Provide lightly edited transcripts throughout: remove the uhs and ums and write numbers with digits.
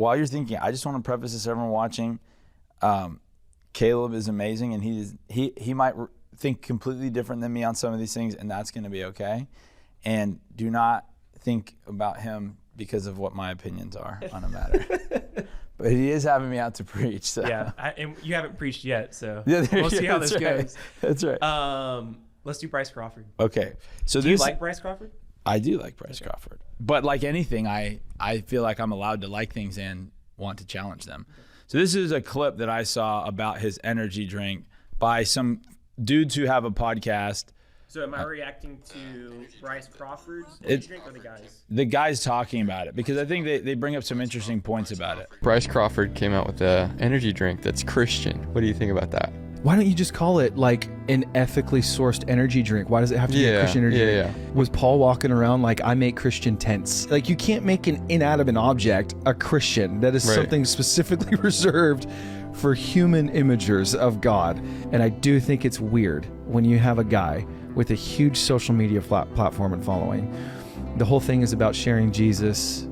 while you're thinking, I just want to preface this, everyone watching. Caleb is amazing, and he might think completely different than me on some of these things, and that's going to be okay. And do not think about him because of what my opinions are on a matter. But he is having me out to preach. So. Yeah, and you haven't preached yet, so yeah, we'll see how this goes. That's right. Let's do Bryce Crawford. Okay. So do you like Bryce Crawford? I do like Bryce Crawford. But like anything, I feel like I'm allowed to like things and want to challenge them. So this is a clip that I saw about his energy drink by some dudes who have a podcast. So am I reacting to Bryce Crawford's energy drink or the guys? The guys talking about it, because I think they bring up some interesting points about it. Bryce Crawford came out with an energy drink that's Christian. What do you think about that? Why don't you just call it like an ethically sourced energy drink? Why does it have to be a Christian energy drink? Yeah. Was Paul walking around like, I make Christian tents? Like, you can't make an inanimate object a Christian. That is something specifically reserved for human imagers of God. And I do think it's weird when you have a guy with a huge social media platform and following. The whole thing is about sharing Jesus,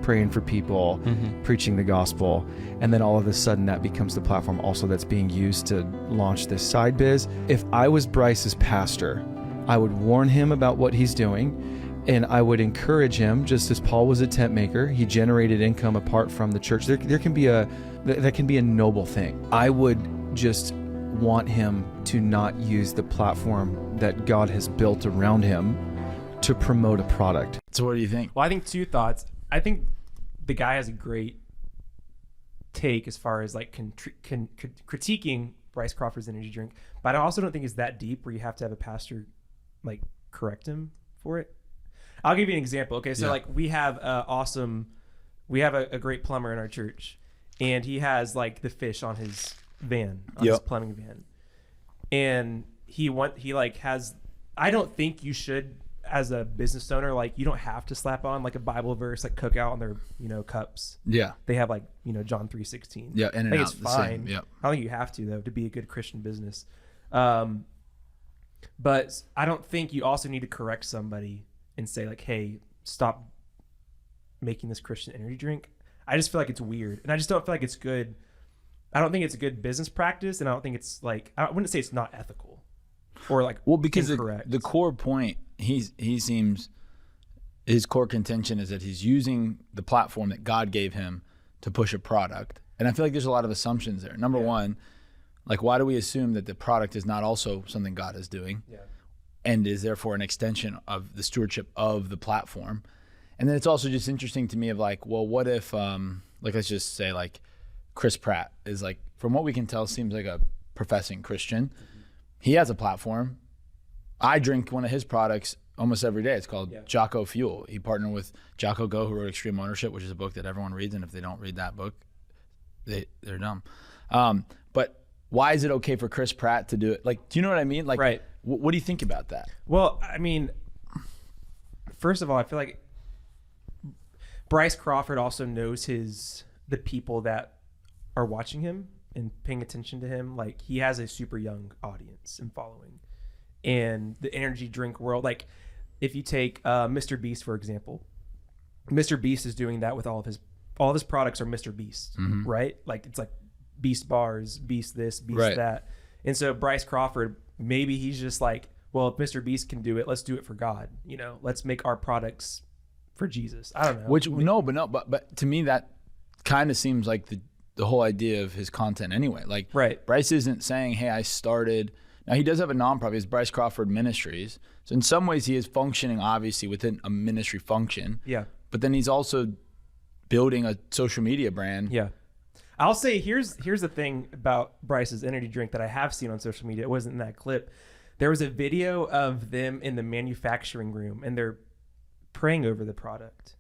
praying for people, preaching the gospel. And then all of a sudden that becomes the platform also that's being used to launch this side biz. If I was Bryce's pastor, I would warn him about what he's doing, and I would encourage him, just as Paul was a tent maker. He generated income apart from the church. That can be a noble thing. I would just want him to not use the platform that God has built around him to promote a product. So what do you think? Well, I think two thoughts. I think the guy has a great take as far as like critiquing Bryce Crawford's energy drink, but I also don't think it's that deep where you have to have a pastor like correct him for it. I'll give you an example. Okay, so like we have a great plumber in our church, and he has like the fish on his van, on his plumbing van, and he has. I don't think you should, as a business owner, like you don't have to slap on like a Bible verse, like Cookout on their, cups. Yeah. They have like, John 3:16. Yeah. And I think it's fine. Yeah. I don't think you have to though, to be a good Christian business. But I don't think you also need to correct somebody and say like, hey, stop making this Christian energy drink. I just feel like it's weird. And I just don't feel like it's good. I don't think it's a good business practice. And I don't think it's like, I wouldn't say it's not ethical or like, because the core point, he seems, his core contention is that he's using the platform that God gave him to push a product. And I feel like there's a lot of assumptions there. Number one, like, why do we assume that the product is not also something God is doing and is therefore an extension of the stewardship of the platform? And then it's also just interesting to me of like, well, what if, like, let's just say like Chris Pratt is like, from what we can tell, seems like a professing Christian. He has a platform. I drink one of his products almost every day. It's called Jocko Fuel. He partnered with Jocko Go, who wrote Extreme Ownership, which is a book that everyone reads. And if they don't read that book, they're dumb. But why is it okay for Chris Pratt to do it? Like, do you know what I mean? Like, right. What do you think about that? Well, I mean, first of all, I feel like Bryce Crawford also knows the people that are watching him and paying attention to him. Like, he has a super young audience and following. And the energy drink world, like if you take MrBeast, for example, MrBeast is doing that with all of his products are MrBeast, right? Like it's like Beast bars, Beast this, Beast that. And so Bryce Crawford, maybe he's just like, well, if MrBeast can do it, let's do it for God. Let's make our products for Jesus. I don't know. But to me that kind of seems like the whole idea of his content anyway. Like Bryce isn't saying, hey, I started. Now, he does have a nonprofit, it's Bryce Crawford Ministries. So in some ways, he is functioning, obviously, within a ministry function. Yeah. But then he's also building a social media brand. Yeah. I'll say, here's the thing about Bryce's energy drink that I have seen on social media. It wasn't in that clip. There was a video of them in the manufacturing room, and they're praying over the product.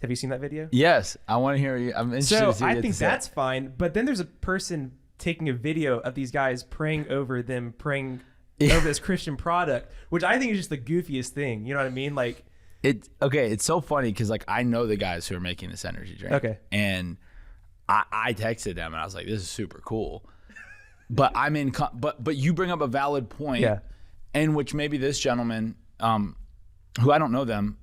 Have you seen that video? Yes. I want to hear you. I'm interested to see I think that's fine. But then there's a person taking a video of these guys praying over over this Christian product, which I think is just the goofiest thing. You know what I mean? Like it's so funny because like I know the guys who are making this energy drink. Okay. And I texted them and I was like, this is super cool. But but you bring up a valid point in which maybe this gentleman, who I don't know them,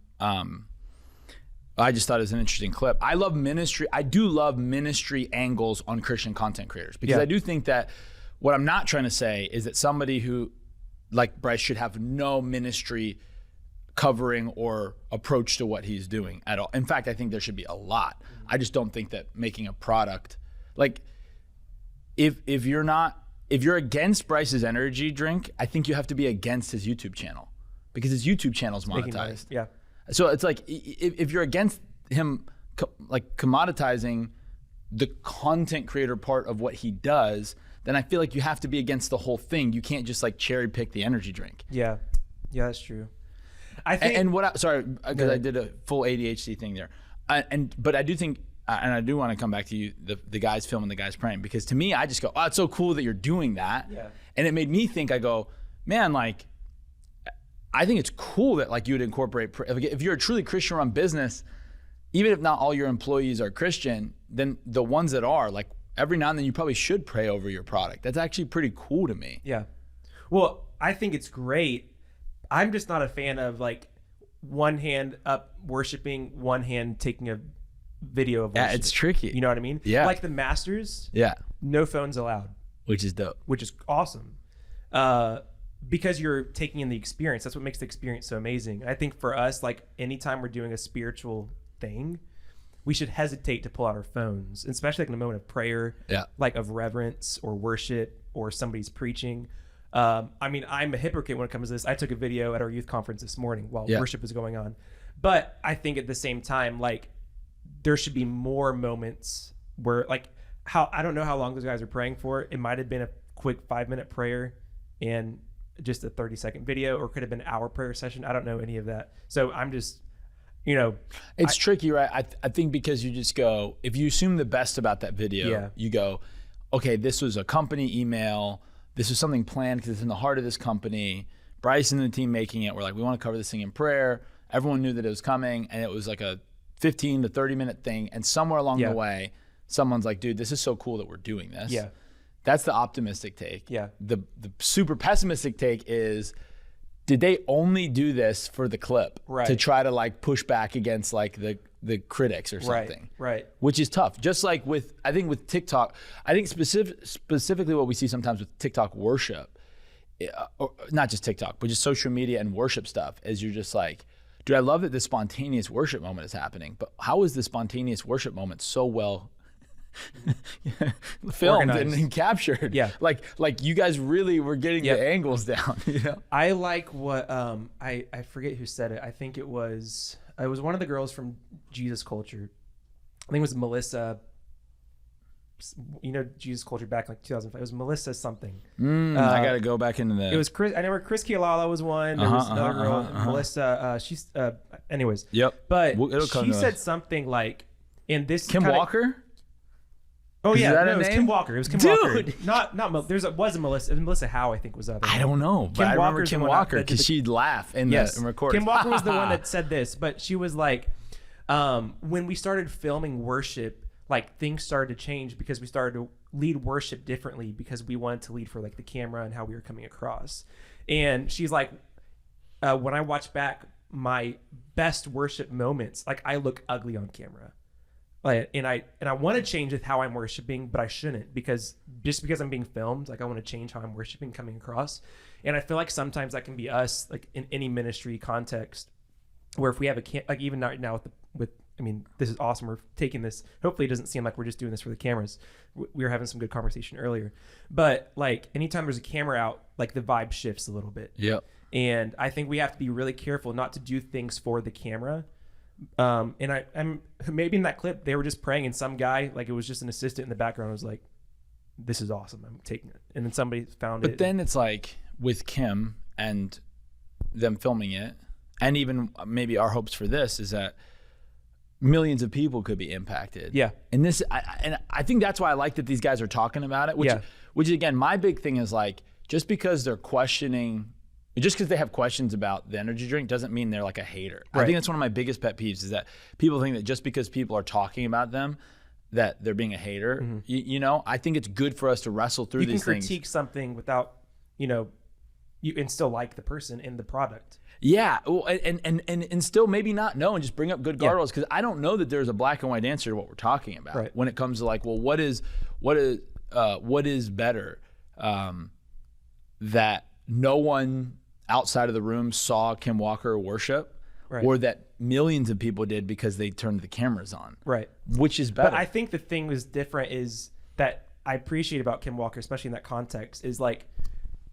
I just thought it was an interesting clip. I love ministry. I do love ministry angles on Christian content creators because I do think that what I'm not trying to say is that somebody who, like Bryce, should have no ministry covering or approach to what he's doing at all. In fact, I think there should be a lot. I just don't think that making a product, like if you're against Bryce's energy drink, I think you have to be against his YouTube channel because his YouTube channel is monetized. Yeah. So it's like if you're against him like commoditizing the content creator part of what he does, then I feel like you have to be against the whole thing. You can't just like cherry pick the energy drink. Yeah, that's true. I think. Sorry, because I did a full ADHD thing there. But I do think, and I do want to come back to you, the guys filming, the guys praying, because to me, I just go, oh, it's so cool that you're doing that. Yeah. And it made me think, I go, man, like, I think it's cool that like you would incorporate, if you're a truly Christian run business, even if not all your employees are Christian, then the ones that are, like every now and then you probably should pray over your product. That's actually pretty cool to me. Yeah. Well, I think it's great. I'm just not a fan of like one hand up worshiping, one hand taking a video of worship. Yeah, it's tricky. You know what I mean? Yeah. Like the Masters. Yeah. No phones allowed. Which is dope. Which is awesome. Because you're taking in the experience. That's what makes the experience so amazing. I think for us, like anytime we're doing a spiritual thing, we should hesitate to pull out our phones, especially like in a moment of prayer, like of reverence or worship or somebody's preaching. I mean, I'm a hypocrite when it comes to this. I took a video at our youth conference this morning while worship was going on. But I think at the same time, like there should be more moments where like I don't know how long those guys are praying for. It might have been a quick 5-minute prayer and just a 30-second video, or could have been an hour prayer session. I don't know any of that. So I'm just, it's tricky, right? I think because you just go, if you assume the best about that video, you go, okay, this was a company email. This was something planned because it's in the heart of this company. Bryce and the team making it were like, we want to cover this thing in prayer. Everyone knew that it was coming, and it was like a 15 to 30-minute thing. And somewhere along the way, someone's like, dude, this is so cool that we're doing this. Yeah. That's the optimistic take. Yeah. The super pessimistic take is, did they only do this for the clip to try to like push back against like the critics or something? Right. Which is tough. Just like with TikTok, I think specifically what we see sometimes with TikTok worship, or not just TikTok, but just social media and worship stuff, is you're just like, dude, I love that this spontaneous worship moment is happening, but how is the spontaneous worship moment so well filmed and captured? Yeah. Like you guys really were getting the angles down, I like what I forget who said it. I think it was one of the girls from Jesus Culture. I think it was Melissa. Jesus Culture back in like 2005. It was Melissa something. I got to go back into that. It was Chris. I know where Chris Kialala was one. There was another girl, Melissa. She's anyways. Yep. But she said something like, in this Kim Walker. Oh yeah, that no, it was name? Kim Walker. It was Kim Walker. Not was a Melissa. It was Melissa Howe, I think, was the other. I don't know, but I remember Kim Walker because she'd laugh in the recording. Kim Walker was the one that said this, but she was like, when we started filming worship, like things started to change because we started to lead worship differently because we wanted to lead for like the camera and how we were coming across. And she's like, when I watch back my best worship moments, like I look ugly on camera. Like, and I want to change with how I'm worshiping, but I shouldn't, because I'm being filmed, like I want to change how I'm worshiping coming across. And I feel like sometimes that can be us, like in any ministry context, where if we have like even right now I mean, this is awesome. We're taking this. Hopefully it doesn't seem like we're just doing this for the cameras. We were having some good conversation earlier, but like anytime there's a camera out, like the vibe shifts a little bit. Yep. And I think we have to be really careful not to do things for the camera. And I'm maybe in that clip they were just praying, and some guy, like it was just an assistant in the background, was like, "This is awesome. I'm taking it." And then somebody found it. But then it's like with Kim and them filming it, and even maybe our hopes for this is that millions of people could be impacted. Yeah. And I think that's why I like that these guys are talking about it. Which again, my big thing is like, just because they're questioning. Just because they have questions about the energy drink doesn't mean they're like a hater. Right. I think that's one of my biggest pet peeves, is that people think that just because people are talking about them, that they're being a hater. Mm-hmm. I think it's good for us to wrestle through these things. You can critique something without, you can still like the person and the product. Yeah, well, and still maybe not know and just bring up good guardrails, because I don't know that there's a black and white answer to what we're talking about when it comes to like, well, what is better, that no one outside of the room saw Kim Walker worship, or that millions of people did because they turned the cameras on, which is better? But I think the thing was different is that I appreciate about Kim Walker, especially in that context, is like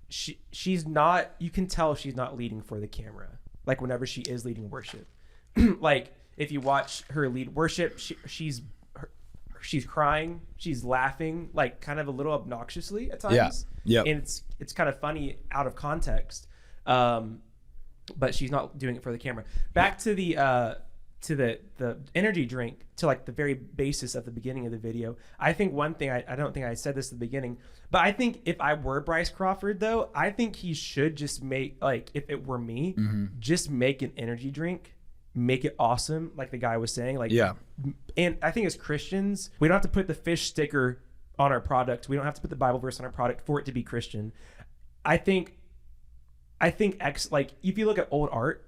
she's not, you can tell she's not leading for the camera, like whenever she is leading worship. Like if you watch her lead worship, she's crying, she's laughing, like kind of a little obnoxiously at times. And it's kind of funny out of context. But she's not doing it for the camera. Back to the energy drink, to like the very basis of the beginning of the video. I think one thing, I don't think I said this at the beginning, but I think if I were Bryce Crawford though, I think he should just make, like if it were me, just make an energy drink, make it awesome, like the guy was saying. Like, and I think as Christians, we don't have to put the fish sticker on our product. We don't have to put the Bible verse on our product for it to be Christian. I think like if you look at old art,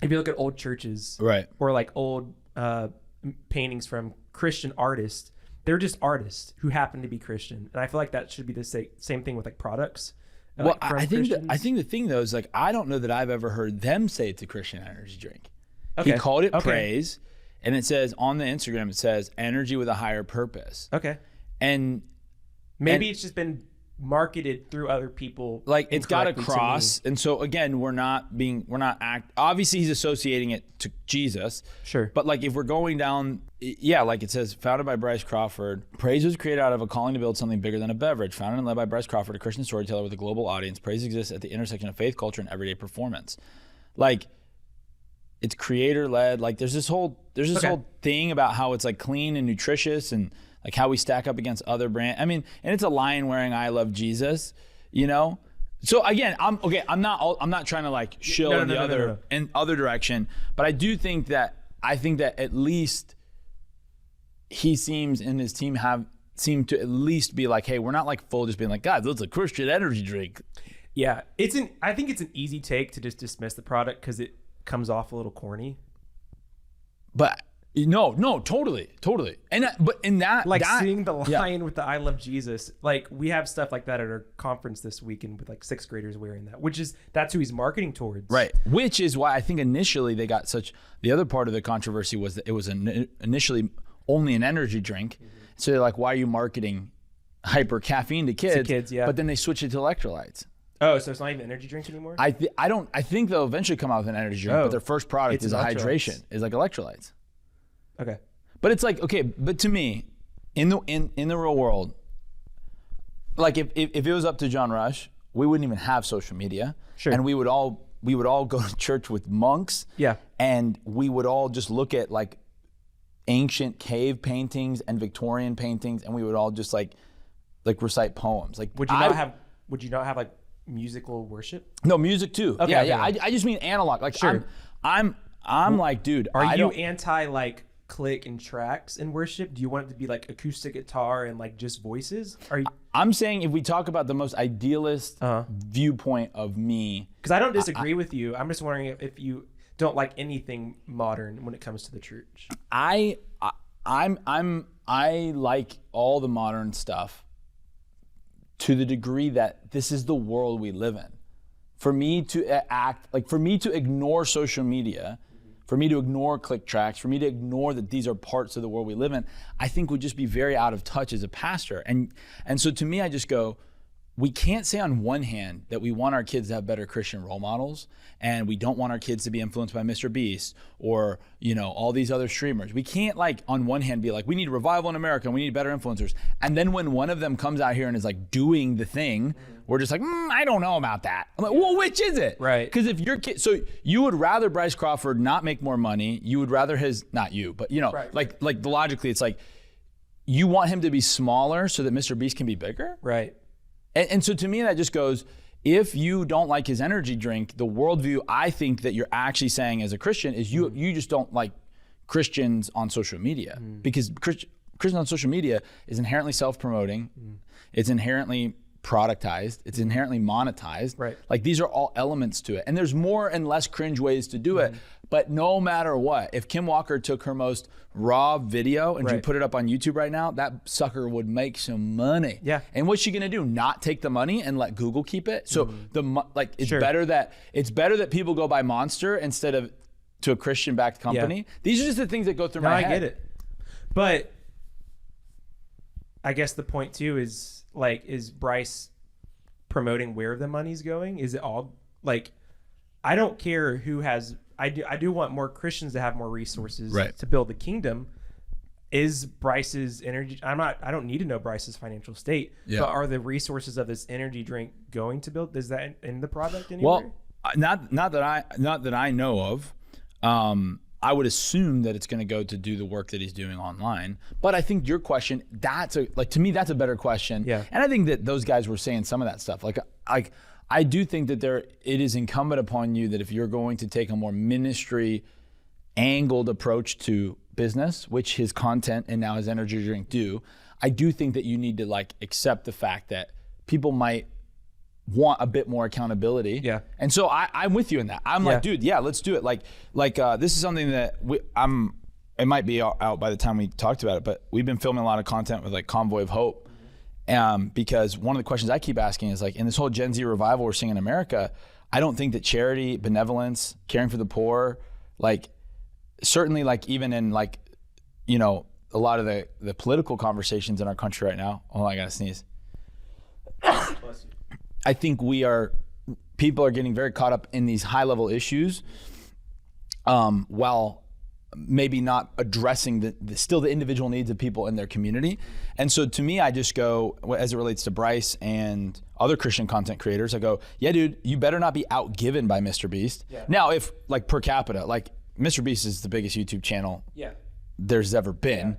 if you look at old churches, or like old paintings from Christian artists, they're just artists who happen to be Christian, and I feel like that should be the same thing with like products. Well, like I think the thing though is like, I don't know that I've ever heard them say it's a Christian energy drink. He called it praise, and it says on the Instagram, it says energy with a higher purpose. And maybe it's just been marketed through other people, like it's got a cross, and so again, obviously he's associating it to Jesus, but like if we're going down, like it says, founded by Bryce Crawford, praise was created out of a calling to build something bigger than a beverage. Founded and led by Bryce Crawford, a Christian storyteller with a global audience, praise exists at the intersection of faith, culture, and everyday performance. Like it's creator led. Like there's this whole thing about how it's like clean and nutritious, and like how we stack up against other brands. I mean, and it's a lion wearing "I love Jesus," you know. So again, I'm not trying to like shill in the other direction, but I do think that at least he seems, and his team seem to at least be like, hey, we're not like full just being like, God, that's a Christian energy drink. Yeah, I think it's an easy take to just dismiss the product because it comes off a little corny. But no, totally. And but in that, like seeing the lion with the "I love Jesus," like we have stuff like that at our conference this weekend with like 6th graders wearing that, that's who he's marketing towards. Right. Which is why I think initially they got the other part of the controversy was that it was initially only an energy drink. So they're like, why are you marketing hyper caffeine to kids? But then they switched it to electrolytes. Oh, so it's not even an energy drink anymore? I think they'll eventually come out with an energy drink, but their first product is a hydration, is like electrolytes. Okay. But it's like, okay, but to me, in the real world, like if it was up to John Rush, we wouldn't even have social media. And we would all go to church with monks. And we would all just look at like ancient cave paintings and Victorian paintings, and we would all just like recite poems. Like would you not have like musical worship? No, music too. Okay, I just mean analog. Like I'm like, dude, are you anti like click and tracks in worship? Do you want it to be like acoustic guitar and like just voices? I'm saying if we talk about the most idealist viewpoint of me, because I don't disagree with you. I'm just wondering if you don't like anything modern when it comes to the church. I like all the modern stuff to the degree that this is the world we live in. For me to ignore social media, for me to ignore click tracks, for me to ignore that these are parts of the world we live in, I think would just be very out of touch as a pastor. And so to me, I just go, we can't say on one hand that we want our kids to have better Christian role models, and we don't want our kids to be influenced by MrBeast or, you know, all these other streamers. We can't like on one hand be like, we need revival in America and we need better influencers. And then when one of them comes out here and is like doing the thing, we're just like, I don't know about that. I'm like, well, which is it? Right. Because if your kid, so you would rather Bryce Crawford not make more money. You would rather not you, but you know, like logically it's like, you want him to be smaller so that MrBeast can be bigger? Right. And so to me, that just goes, if you don't like his energy drink, the worldview I think that you're actually saying as a Christian is you just don't like Christians on social media. Because Christians on social media is inherently self-promoting. It's inherently productized. It's inherently monetized. Right. Like these are all elements to it. And there's more and less cringe ways to do it. But no matter what, if Kim Walker took her most raw video and you put it up on YouTube right now, that sucker would make some money. Yeah. And what's she gonna do? Not take the money and let Google keep it? So it's better that people go buy Monster instead of to a Christian-backed company. Yeah. These are just the things that go through my head. I get it. But I guess the point too is like, is Bryce promoting where the money's going? Is it all like, I don't care who has, I do want more Christians to have more resources to build the kingdom. Is Bryce's energy, I don't need to know Bryce's financial state, but are the resources of this energy drink going to build, is that in the product anywhere? Well, not that I know of. I would assume that it's going to go to do the work that he's doing online. But I think your question, to me, that's a better question. Yeah. And I think that those guys were saying some of that stuff. Like I do think that it is incumbent upon you that if you're going to take a more ministry angled approach to business, which his content and now his energy drink do, I do think that you need to like accept the fact that people might want a bit more accountability. Yeah. And so I'm with you in that. I'm like, dude, yeah, let's do it. Like this is something that it might be out by the time we talked about it, but we've been filming a lot of content with like Convoy of Hope. Because one of the questions I keep asking is like, in this whole Gen Z revival we're seeing in America, I don't think that charity, benevolence, caring for the poor, like certainly like even in like, you know, a lot of the political conversations in our country right now. Oh, I gotta sneeze. I think people are getting very caught up in these high level issues while maybe not addressing the individual needs of people in their community. And so to me, I just go, as it relates to Bryce and other Christian content creators, I go, yeah, dude, you better not be outgiven by MrBeast. Yeah. Now, if like per capita, like MrBeast is the biggest YouTube channel there's ever been. Yeah.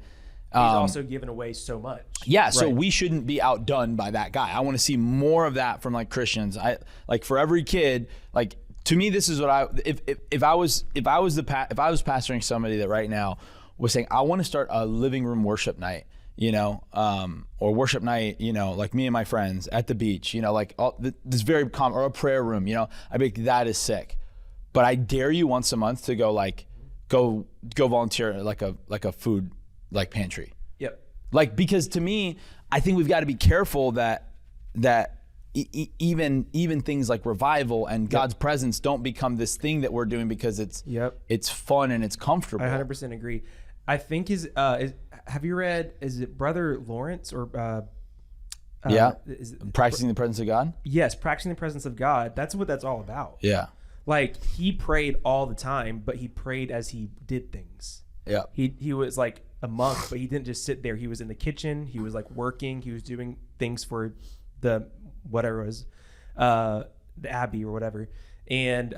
He's also given away so much. Yeah, so we shouldn't be outdone by that guy. I want to see more of that from like Christians. I like for every kid, like to me, this is what if I was pastoring somebody that right now was saying, I want to start a living room worship night, you know, or worship night, you know, like me and my friends at the beach, you know, like this very common, or a prayer room, you know, I think that is sick. But I dare you once a month to go volunteer at like a food like pantry. Yep. Like, because to me, I think we've got to be careful that even things like revival and God's presence don't become this thing that we're doing because it's fun and it's comfortable. I 100% agree. I think have you read, is it Brother Lawrence or Practicing the Presence of God? Yes, Practicing the Presence of God. That's what that's all about. Yeah. Like he prayed all the time, but he prayed as he did things. Yeah. He was like a monk, but he didn't just sit there. He was in the kitchen. He was like working. He was doing things for the whatever it was, the Abbey or whatever. And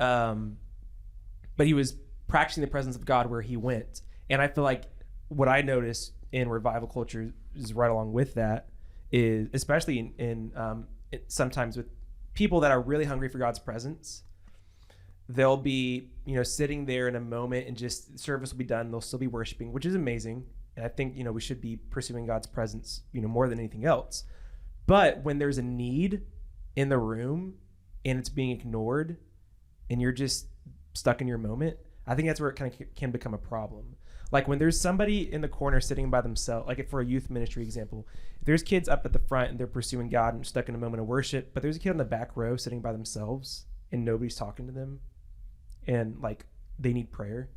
but he was practicing the presence of God where he went. And I feel like what I noticed in revival culture is right along with that is, especially in sometimes with people that are really hungry for God's presence, they'll be, you know, sitting there in a moment and just service will be done. They'll still be worshiping, which is amazing. And I think, you know, we should be pursuing God's presence, you know, more than anything else. But when there's a need in the room and it's being ignored and you're just stuck in your moment, I think that's where it kind of can become a problem. Like when there's somebody in the corner sitting by themselves, like for a youth ministry example, if there's kids up at the front and they're pursuing God and stuck in a moment of worship, but there's a kid on the back row sitting by themselves and nobody's talking to them, and like they need prayer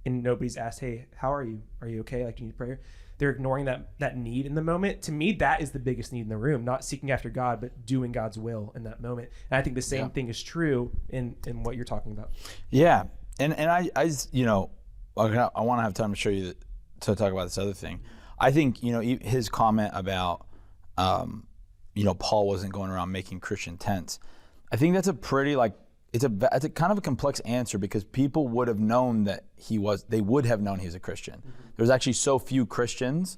and nobody's asked, hey, how are you? Are you okay? Like, do you need prayer? They're ignoring that need in the moment. To me, that is the biggest need in the room, not seeking after God, but doing God's will in that moment. And I think the same thing is true in what you're talking about. Yeah. And I you know, I want to have time to show you to talk about this other thing. I think, you know, his comment about, you know, Paul wasn't going around making Christian tents. I think that's a pretty like, it's a kind of a complex answer because people would have known that they would have known he was a Christian. Mm-hmm. There's actually so few Christians,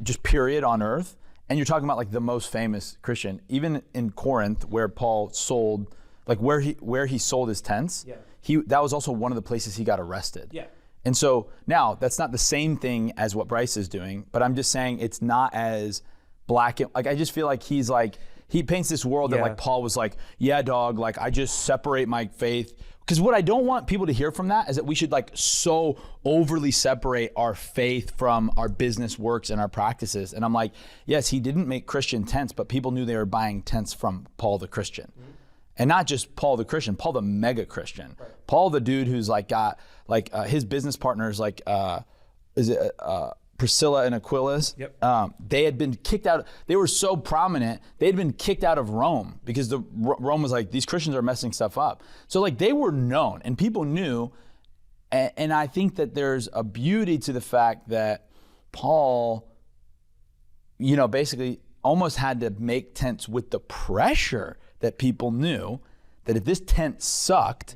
just period, on earth. And you're talking about like the most famous Christian, even in Corinth where Paul sold, like where he sold his tents, that was also one of the places he got arrested. Yeah. And so now that's not the same thing as what Bryce is doing, but I'm just saying it's not as black. Like I just feel like he's he paints this world that like Paul was like, yeah, dog, like I just separate my faith. Because what I don't want people to hear from that is that we should like so overly separate our faith from our business works and our practices. And I'm like, yes, he didn't make Christian tents, but people knew they were buying tents from Paul the Christian. And not just Paul the Christian, Paul the mega Christian. Right. Paul the dude who's like got like his business partners like, Priscilla and Aquilas, they had been kicked out. They were so prominent, they had been kicked out of Rome because Rome was like, these Christians are messing stuff up. So like they were known and people knew. And I think that there's a beauty to the fact that Paul, you know, basically almost had to make tents with the pressure that people knew that if this tent sucked,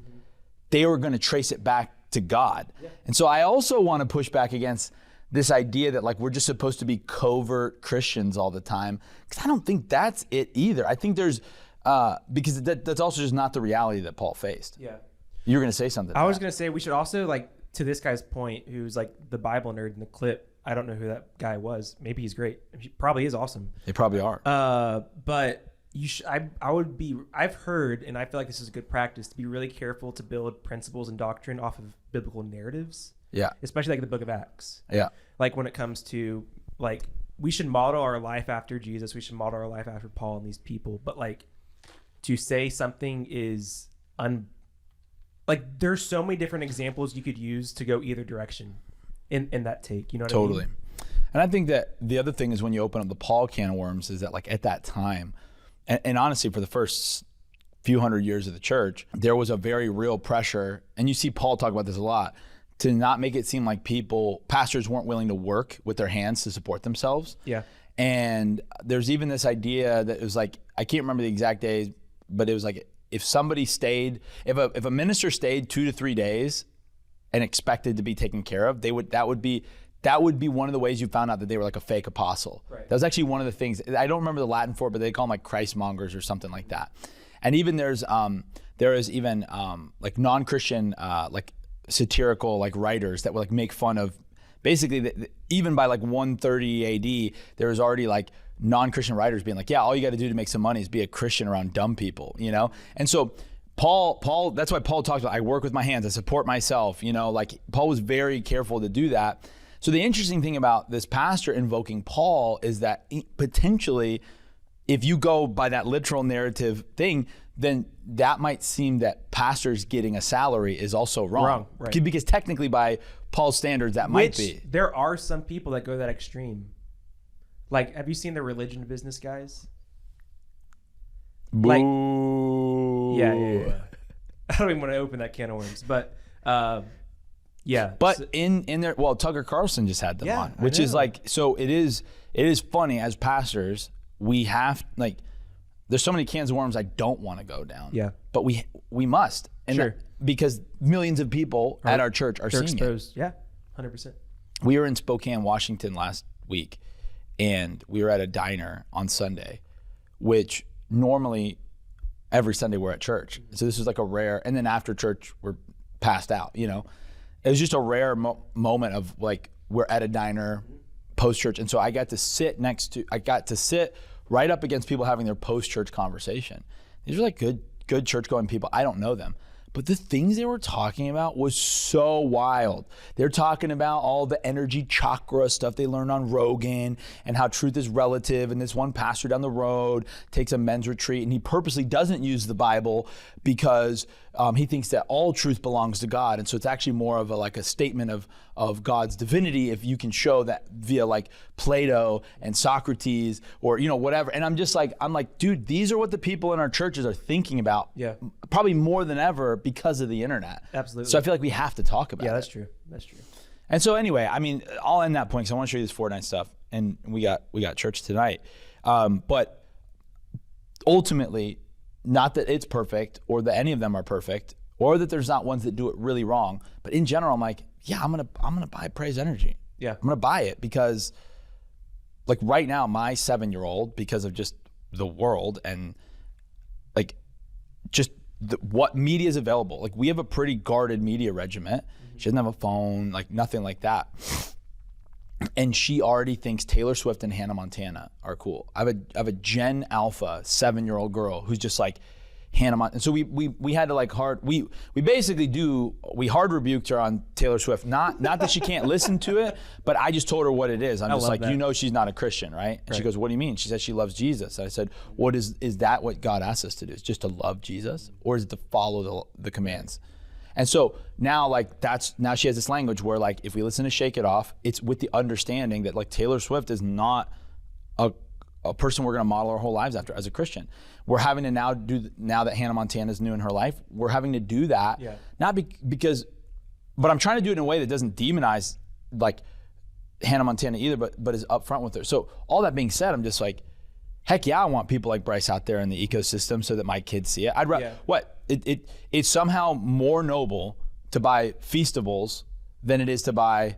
they were going to trace it back to God. Yeah. And so I also want to push back against this idea that like we're just supposed to be covert Christians all the time, because I don't think that's it either. I think there's because that's also just not the reality that Paul faced. Yeah, you were gonna say something. I was gonna say we should also, like, to this guy's point, who's like the Bible nerd in the clip. I don't know who that guy was. Maybe he's great. He probably is awesome. They probably are. But you should. I've heard, and I feel like this is a good practice, to be really careful to build principles and doctrine off of biblical narratives. Yeah. Especially like the book of Acts. Yeah. Like when it comes to like, we should model our life after Jesus. We should model our life after Paul and these people. But like to say something is like there's so many different examples you could use to go either direction in that take. You know what I mean? Totally. And I think that the other thing is when you open up the Paul can of worms is that like at that time, and honestly for the first few hundred years of the church, there was a very real pressure, and you see Paul talk about this a lot, to not make it seem like pastors weren't willing to work with their hands to support themselves. Yeah. And there's even this idea that it was like, I can't remember the exact days, but it was like if a minister stayed 2 to 3 days and expected to be taken care of, that would be one of the ways you found out that they were like a fake apostle. Right. That was actually one of the things. I don't remember the Latin for it, but they call them like Christ mongers or something like that. And even there is even like non-Christian like satirical like writers that would like make fun of basically even by like 130 AD there was already like non-Christian writers being like, yeah, all you got to do to make some money is be a Christian around dumb people, you know? And so Paul that's why Paul talks about, I work with my hands, I support myself, you know, like Paul was very careful to do that. So the interesting thing about this pastor invoking Paul is that potentially if you go by that literal narrative thing, then that might seem that pastors getting a salary is also wrong. Right. Because technically by Paul's standards, that might be. There are some people that go that extreme. Like, have you seen the religion business guys? Boo. Like, yeah. I don't even want to open that can of worms, but yeah. But so, in there, well, Tucker Carlson just had them on, which is like, so it is funny as pastors, we have like, there's so many cans of worms I don't want to go down. Yeah. But we must. And because millions of people at our church are seeing exposed. It. Yeah, 100%. We were in Spokane, Washington last week, and we were at a diner on Sunday, which normally every Sunday we're at church. So this was like a rare, and then after church we're passed out, you know. It was just a rare moment of like, we're at a diner post-church. And so I got to sit right up against people having their post-church conversation. These are like good church-going people. I don't know them. But the things they were talking about was so wild. They're talking about all the energy chakra stuff they learned on Rogan and how truth is relative. And this one pastor down the road takes a men's retreat and he purposely doesn't use the Bible because he thinks that all truth belongs to God. And so it's actually more of a statement of God's divinity if you can show that via like Plato and Socrates or, you know, whatever. And I'm like, dude, these are what the people in our churches are thinking about. Yeah. Probably more than ever because of the internet. Absolutely. So I feel like we have to talk about it. Yeah, that's true. That's true. And so anyway, I mean, I'll end that point because I want to show you this Fortnite stuff. And we got church tonight. But ultimately, not that it's perfect or that any of them are perfect or that there's not ones that do it really wrong. But in general, I'm like, yeah, I'm gonna buy Praise Energy. Yeah. I'm gonna buy it because like right now, my 7-year-old, because of just the world and like just what media is available. Like we have a pretty guarded media regiment. She doesn't have a phone, like nothing like that. and she already thinks Taylor Swift and Hannah Montana are cool. I have a Gen Alpha 7-year-old girl who's just like Hannah Montana. And so we had to like we hard rebuked her on Taylor Swift. Not that she can't listen to it, but I just told her what it is. I'm just like, that. She's not a Christian, right? And she goes, what do you mean? She says she loves Jesus. And I said, what is that what God asks us to do? Is just to love Jesus, or is it to follow the commands? And so now now she has this language where like if we listen to Shake It Off, it's with the understanding that like Taylor Swift is not a person we're gonna model our whole lives after as a Christian. We're having to now that Hannah Montana is new in her life, we're having to do that, not because, but I'm trying to do it in a way that doesn't demonize like Hannah Montana either, but is upfront with her. So all that being said, I'm just like, heck yeah, I want people like Bryce out there in the ecosystem so that my kids see it. I'd rather, it's somehow more noble to buy Feastables than it is to buy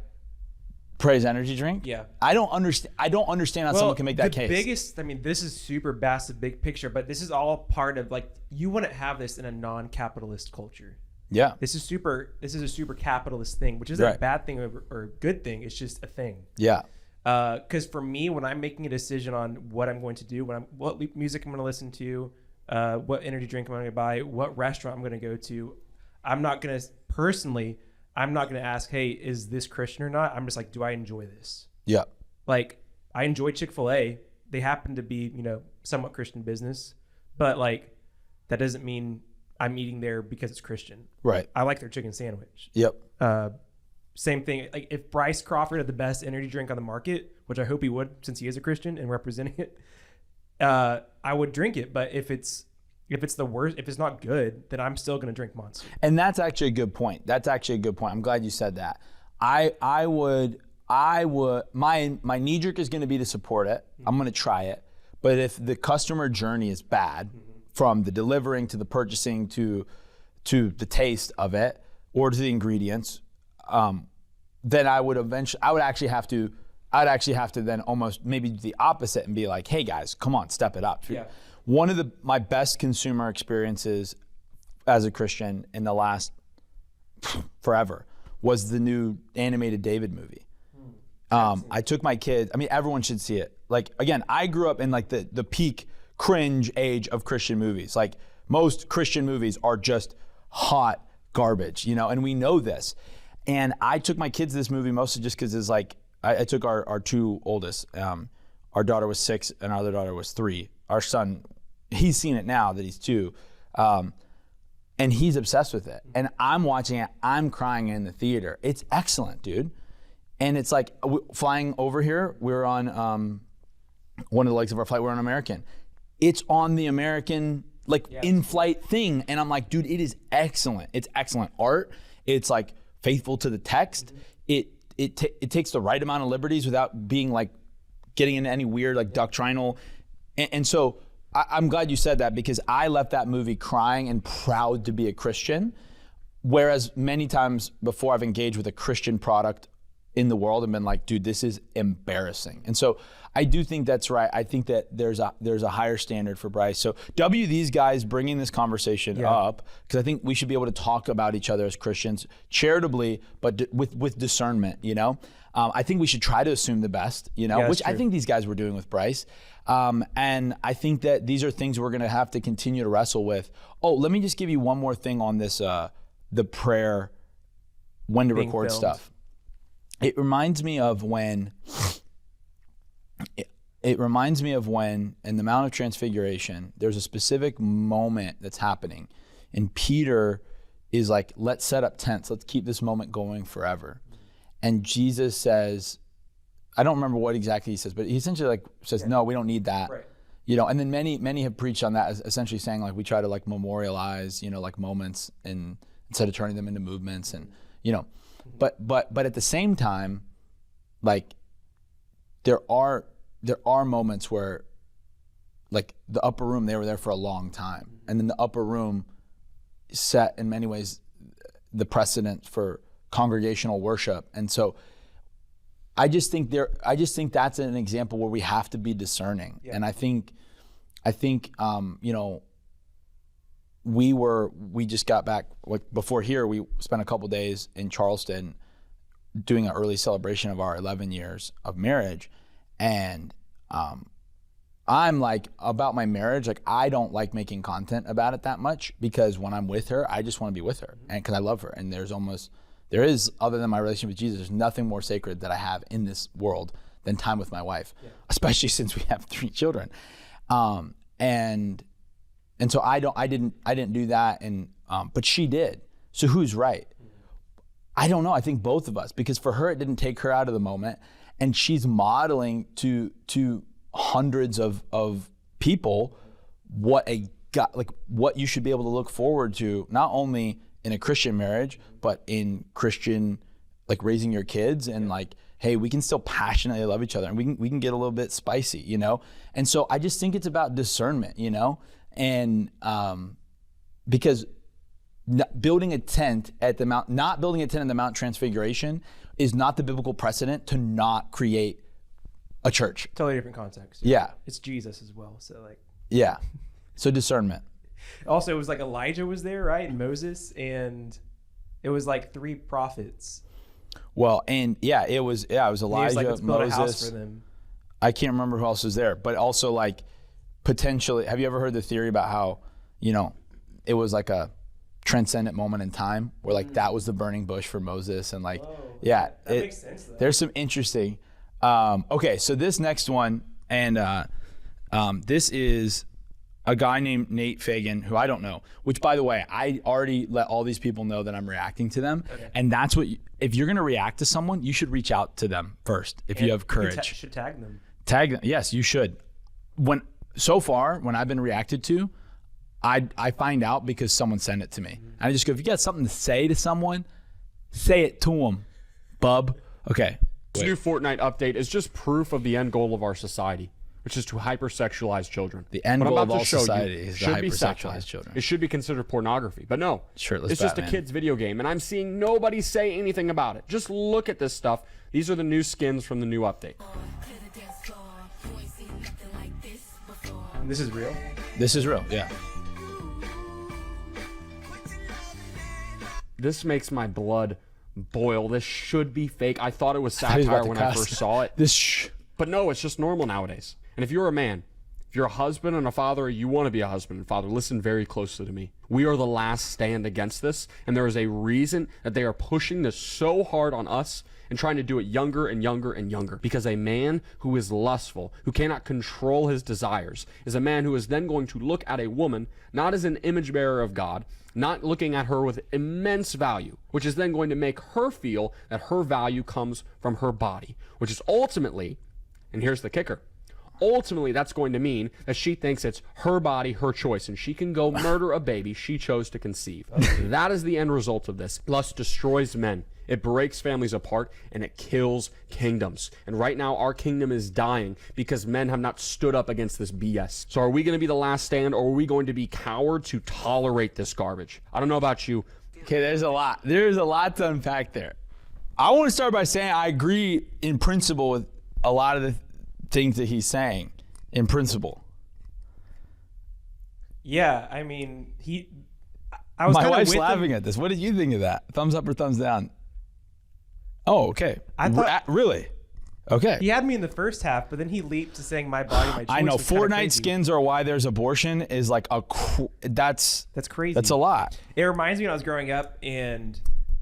Praise energy drink. Yeah. I don't understand how someone can make that case. The biggest, I mean, this is super vast, big picture, but this is all part of like, you wouldn't have this in a non-capitalist culture. Yeah. This is a super capitalist thing, which isn't a bad thing or a good thing. It's just a thing. Yeah. Because for me, when I'm making a decision on what I'm going to do, what music I'm going to listen to, what energy drink I'm going to buy, what restaurant I'm going to go to, I'm not going to ask, hey, is this Christian or not? I'm just like, do I enjoy this? Yeah. Like, I enjoy Chick-fil-A. They happen to be, somewhat Christian business, but like, that doesn't mean I'm eating there because it's Christian. Right. I like their chicken sandwich. Yep. Same thing. Like if Bryce Crawford had the best energy drink on the market, which I hope he would, since he is a Christian and representing it, I would drink it. But if it's the worst, if it's not good, then I'm still going to drink Monster. And that's actually a good point. I'm glad you said that. I would, my knee jerk is going to be to support it. I'm going to try it. But if the customer journey is bad, from the delivering to the purchasing to the taste of it or to the ingredients, then I would actually have to then almost maybe do the opposite and be like, hey guys, come on, step it up. Yeah. One of my best consumer experiences as a Christian in the last forever was the new animated David movie. I took my kids, everyone should see it. Like, again, I grew up in like the peak cringe age of Christian movies. Like most Christian movies are just hot garbage, and we know this. And I took my kids to this movie mostly just because it's like, I took our two oldest. Our daughter was 6 and our other daughter was 3. Our son, he's seen it now that he's 2. And he's obsessed with it. And I'm watching it, I'm crying in the theater. It's excellent, dude. And it's like flying over here, we were on one of the legs of our flight, we're on American. It's on the American in-flight thing. And I'm like, dude, it is excellent. It's excellent art. It's like faithful to the text. It takes the right amount of liberties without being like getting into any weird like doctrinal. And so I'm glad you said that, because I left that movie crying and proud to be a Christian. Whereas many times before I've engaged with a Christian product in the world and been like, dude, this is embarrassing. And so I do think that's right. I think that there's a higher standard for Bryce. So these guys bringing this conversation up, because I think we should be able to talk about each other as Christians charitably, but with discernment, I think we should try to assume the best, which I think these guys were doing with Bryce. And I think that these are things we're going to have to continue to wrestle with. Oh, let me just give you one more thing on this, the prayer, when to record stuff. It reminds me of when in the Mount of Transfiguration, there's a specific moment that's happening. And Peter is like, let's set up tents. Let's keep this moment going forever. And Jesus says, I don't remember what exactly he says, but he essentially says, no, we don't need that. Right. And then many have preached on that as essentially saying like we try to like memorialize, like moments instead of turning them into movements and, but at the same time, like there are moments where like the upper room, they were there for a long time. And then the upper room set in many ways the precedent for congregational worship. And so I just think that's an example where we have to be discerning. Yeah. And I think we just got back, like before here, we spent a couple days in Charleston doing an early celebration of our 11 years of marriage, and I'm like, about my marriage, like I don't like making content about it that much, because when I'm with her, I just want to be with her, and because I love her, and there is, other than my relationship with Jesus, there's nothing more sacred that I have in this world than time with my wife, especially since we have 3 children. And so I didn't do that, and but she did. So who's right? I don't know. I think both of us, because for her it didn't take her out of the moment, and she's modeling to hundreds of people what you should be able to look forward to, not only in a Christian marriage, but in Christian, like raising your kids, and like, hey, we can still passionately love each other, and we can get a little bit spicy, you know? And so I just think it's about discernment, you know? And because building a tent at the Mount, not building a tent in the Mount Transfiguration is not the biblical precedent to not create a church. Totally different context. Yeah. It's Jesus as well, so like. Yeah. So discernment. Also, it was like Elijah was there, right? And Moses, and it was like 3 prophets. Well, and it was Elijah, was like, let's build Moses. a house for them. I can't remember who else was there, but also like potentially, have you ever heard the theory about how, you know, it was like a transcendent moment in time where like that was the burning bush for Moses, and like, that makes sense though. There's some interesting, okay, so this next one, and this is a guy named Nate Fagan, who I don't know, which, by the way, I already let all these people know that I'm reacting to them. Okay. And that's what, if you're going to react to someone, you should reach out to them first if you have courage. You should tag them. Tag them. Yes, you should. So far, when I've been reacted to, I find out because someone sent it to me. And I just go, if you got something to say to someone, say it to them, bub. Okay. This new Fortnite update is just proof of the end goal of our society, which is to hyper-sexualize children. The end goal of all society is to hyper-sexualize children. It should be considered pornography, but no. Shirtless it's just a kid's video game, and I'm seeing nobody say anything about it. Just look at this stuff. These are the new skins from the new update. And this is real? This is real, yeah. This makes my blood boil. This should be fake. I thought it was satire when I first saw it. But no, it's just normal nowadays. And if you're a man, if you're a husband and a father, you want to be a husband and father, listen very closely to me. We are the last stand against this, and there is a reason that they are pushing this so hard on us and trying to do it younger and younger and younger. Because a man who is lustful, who cannot control his desires, is a man who is then going to look at a woman not as an image bearer of God, not looking at her with immense value, which is then going to make her feel that her value comes from her body, which is ultimately, and here's the kicker, ultimately that's going to mean that she thinks it's her body, her choice, and she can go murder a baby she chose to conceive. That is the end result of this. Lust destroys men. It breaks families apart, and it kills kingdoms. And right now, our kingdom is dying because men have not stood up against this BS. So are we going to be the last stand, or are we going to be cowards who tolerate this garbage? I don't know about you. Okay, there's a lot to unpack there. I want to start by saying I agree in principle with a lot of the things that he's saying, in principle. Yeah, I mean, my wife's laughing at this. What did you think of that? Thumbs up or thumbs down? Oh, okay. I thought, really? Okay. He had me in the first half, but then he leaped to saying my body, my choice. I know. Fortnite skins are why there's abortion is like that's crazy. That's a lot. It reminds me when I was growing up, and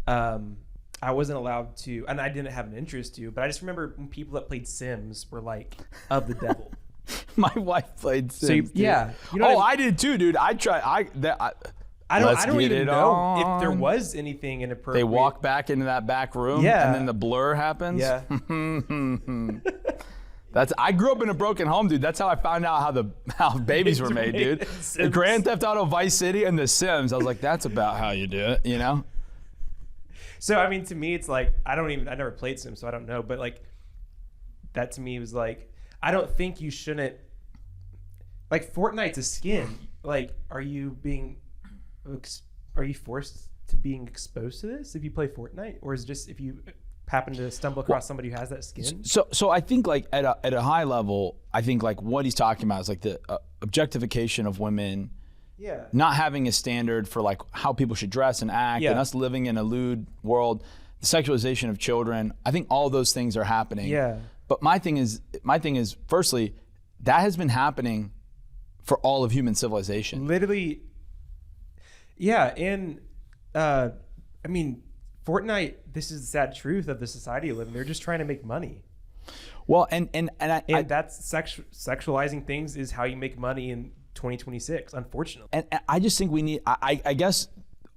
I wasn't allowed to, and I didn't have an interest to, but I just remember when people that played Sims were like of the devil. My wife played Sims. So yeah. You know I did too, dude. I tried. I don't even know if there was anything inappropriate. They walk back into that back room, yeah, and then the blur happens. Yeah. I grew up in a broken home, dude. That's how I found out how babies were made, dude. The Grand Theft Auto Vice City and The Sims. I was like, that's about how you do it, you know? So I mean, to me, it's like I never played Sims, so I don't know. But like, that to me was like, I don't think you shouldn't. Like, Fortnite's a skin. Like, are you forced to being exposed to this if you play Fortnite, or is it just if you happen to stumble across somebody who has that skin? So I think like at a high level, I think like what he's talking about is like the objectification of women. Not having a standard for like how people should dress and act, and us living in a lewd world. sexualization of children. I think all those things are happening. Yeah. But my thing is, firstly, that has been happening for all of human civilization. Literally. Yeah. And I mean, Fortnite, this is the sad truth of the society you live in. They're just trying to make money. Well, and that's sexualizing things is how you make money in 2026, unfortunately. And I just think we need, I guess,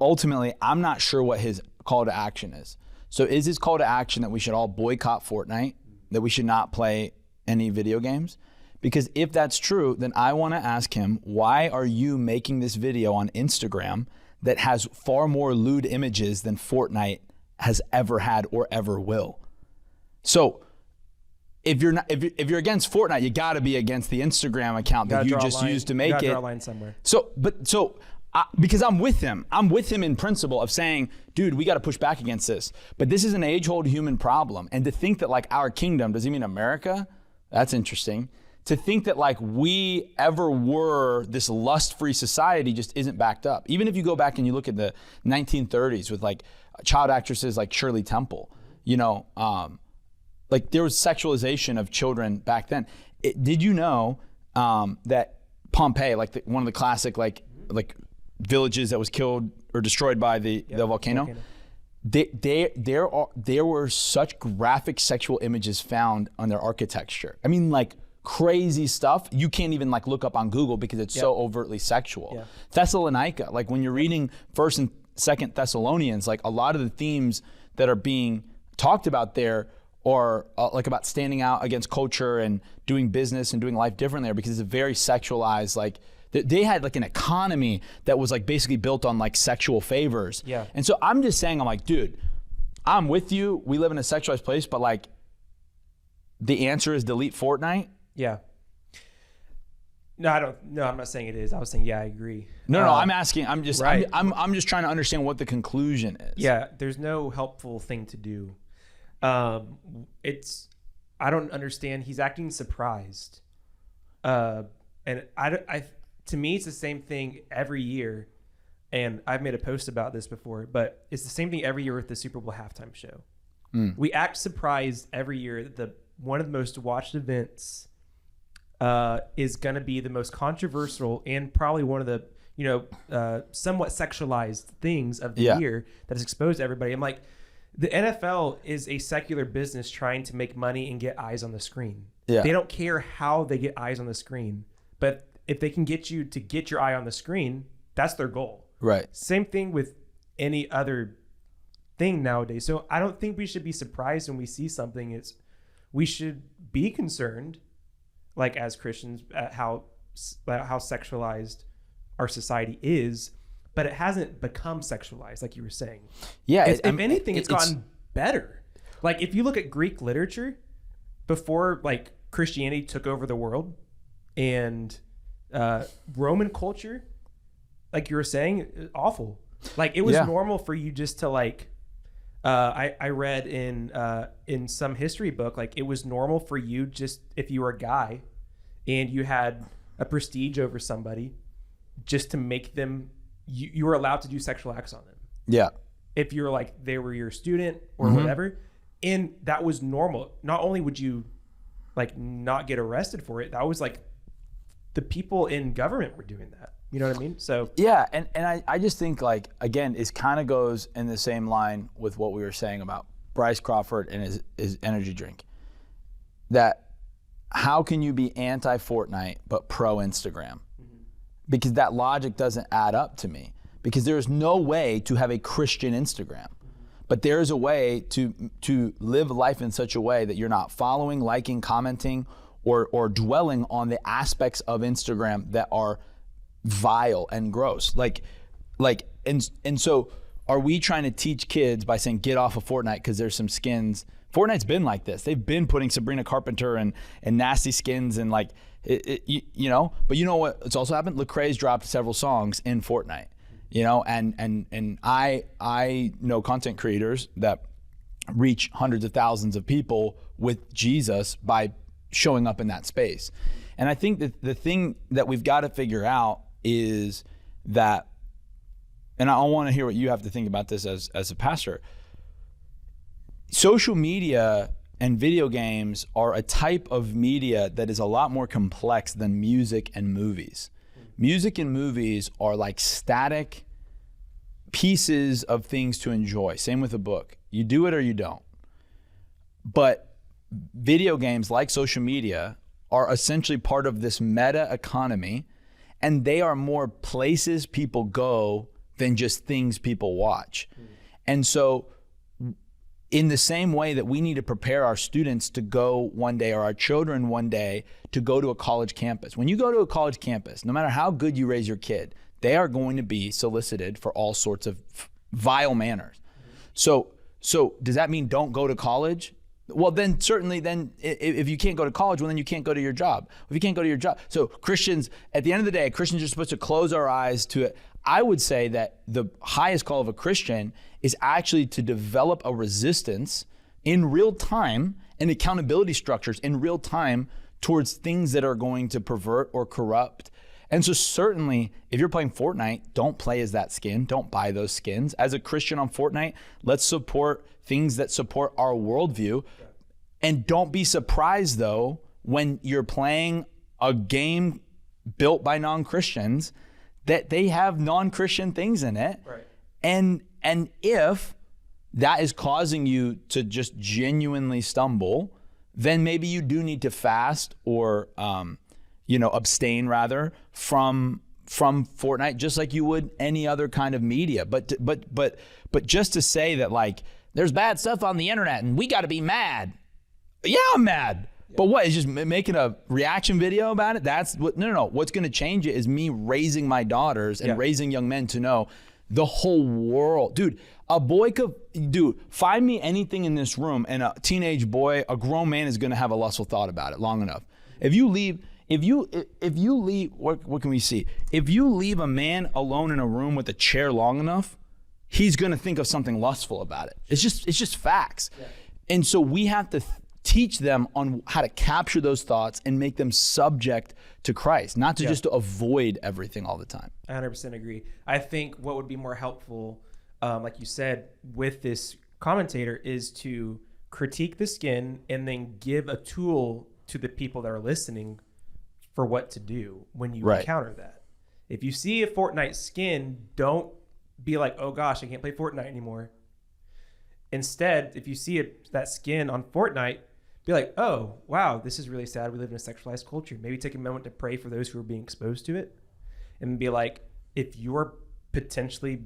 ultimately, I'm not sure what his call to action is. So is his call to action that we should all boycott Fortnite, that we should not play any video games? Because if that's true, then I want to ask him, why are you making this video on Instagram that has far more lewd images than Fortnite has ever had or ever will? So if you're against Fortnite, you got to be against the Instagram account that you just used to make it. Draw a line somewhere. Because I'm with him in principle of saying, dude, we got to push back against this. But this is an age-old human problem. And to think that like our kingdom, does he mean America? That's interesting. To think that like we ever were this lust-free society just isn't backed up. Even if you go back and you look at the 1930s with like child actresses like Shirley Temple, like there was sexualization of children back then. Did you know that Pompei, like one of the classic like villages that was killed or destroyed by the volcano. There were such graphic sexual images found on their architecture. I mean, like crazy stuff. You can't even like look up on Google because it's so overtly sexual. Yeah. Thessalonica, like when you're reading 1st and 2nd Thessalonians, like a lot of the themes that are being talked about there are like about standing out against culture and doing business and doing life differently there, because it's a very sexualized, like they had like an economy that was like basically built on like sexual favors. Yeah. And so I'm just saying, I'm like, dude, I'm with you. We live in a sexualized place, but like the answer is delete Fortnite. Yeah. No, I don't. No, I'm not saying it is. I was saying, yeah, I agree. No, I'm asking. I'm just. Right. I'm just trying to understand what the conclusion is. Yeah, there's no helpful thing to do. It's. I don't understand. He's acting surprised. And to me, it's the same thing every year. And I've made a post about this before, but it's the same thing every year with the Super Bowl halftime show. We act surprised every year that one of the most watched events is going to be the most controversial and probably one of the somewhat sexualized things of the year that is exposed to everybody. I'm like, the NFL is a secular business trying to make money and get eyes on the screen. Yeah. They don't care how they get eyes on the screen, but if they can get you to get your eye on the screen, that's their goal. Right. Same thing with any other thing nowadays. So I don't think we should be surprised when we see something. We should be concerned, like as Christians, at how sexualized our society is, but it hasn't become sexualized, like you were saying. Yeah. If anything, it's gotten better. Like if you look at Greek literature before like Christianity took over the world, and Roman culture, like you were saying, awful. Like it was normal for you just to like. I read in some history book, like it was normal for you just if you were a guy and you had a prestige over somebody, just to make them, you were allowed to do sexual acts on them. Yeah. If you're like, they were your student or whatever. And that was normal. Not only would you like not get arrested for it, that was like the people in government were doing that. You know what I mean? So yeah, and I just think like, again, it kind of goes in the same line with what we were saying about Bryce Crawford and his energy drink. That how can you be anti-Fortnite but pro-Instagram? Because that logic doesn't add up to me. Because there is no way to have a Christian Instagram. But there is a way to live life in such a way that you're not following, liking, commenting, or dwelling on the aspects of Instagram that are vile and gross. And so are we trying to teach kids by saying get off of Fortnite because there's some skins? Fortnite's been like this. They've been putting Sabrina Carpenter and nasty skins and like but you know what? It's also happened. Lecrae's dropped several songs in Fortnite. And I know content creators that reach hundreds of thousands of people with Jesus by showing up in that space. And I think that the thing that we've got to figure out is that, and I want to hear what you have to think about this as a pastor, social media and video games are a type of media that is a lot more complex than music and movies. Music and movies are like static pieces of things to enjoy. Same with a book. You do it or you don't. But video games, like social media, are essentially part of this meta economy, and they are more places people go than just things people watch. And so in the same way that we need to prepare our students to go one day, or our children one day, to go to a college campus. When you go to a college campus, no matter how good you raise your kid, they are going to be solicited for all sorts of vile manners. So does that mean don't go to college? Well, then certainly then if you can't go to college, well, then you can't go to your job. If you can't go to your job. So Christians, at the end of the day, Christians are supposed to close our eyes to it. I would say that the highest call of a Christian is actually to develop a resistance in real time and accountability structures in real time towards things that are going to pervert or corrupt. And so certainly, if you're playing Fortnite, don't play as that skin. Don't buy those skins. As a Christian on Fortnite, let's support things that support our worldview. And don't be surprised, though, when you're playing a game built by non-Christians, that they have non-Christian things in it. Right. And if that is causing you to just genuinely stumble, then maybe you do need to fast or abstain rather from Fortnite, just like you would any other kind of media. But just to say that, like, there's bad stuff on the internet and we got to be mad. Yeah, I'm mad. Yeah. But what, is just making a reaction video about it? That's what, no. What's going to change it is me raising my daughters and raising young men to know the whole world. Dude, find me anything in this room and a teenage boy, a grown man is going to have a lustful thought about it long enough. If you leave, what can we see? If you leave a man alone in a room with a chair long enough, he's going to think of something lustful about it. It's just facts. Yeah. And so we have to teach them on how to capture those thoughts and make them subject to Christ, not to just to avoid everything all the time. I 100% agree. I think what would be more helpful, like you said, with this commentator is to critique the skin and then give a tool to the people that are listening for what to do when you encounter that. If you see a Fortnite skin, don't be like, oh gosh, I can't play Fortnite anymore. Instead, if you see that skin on Fortnite, be like, oh, wow, this is really sad. We live in a sexualized culture. Maybe take a moment to pray for those who are being exposed to it. And be like, if you're potentially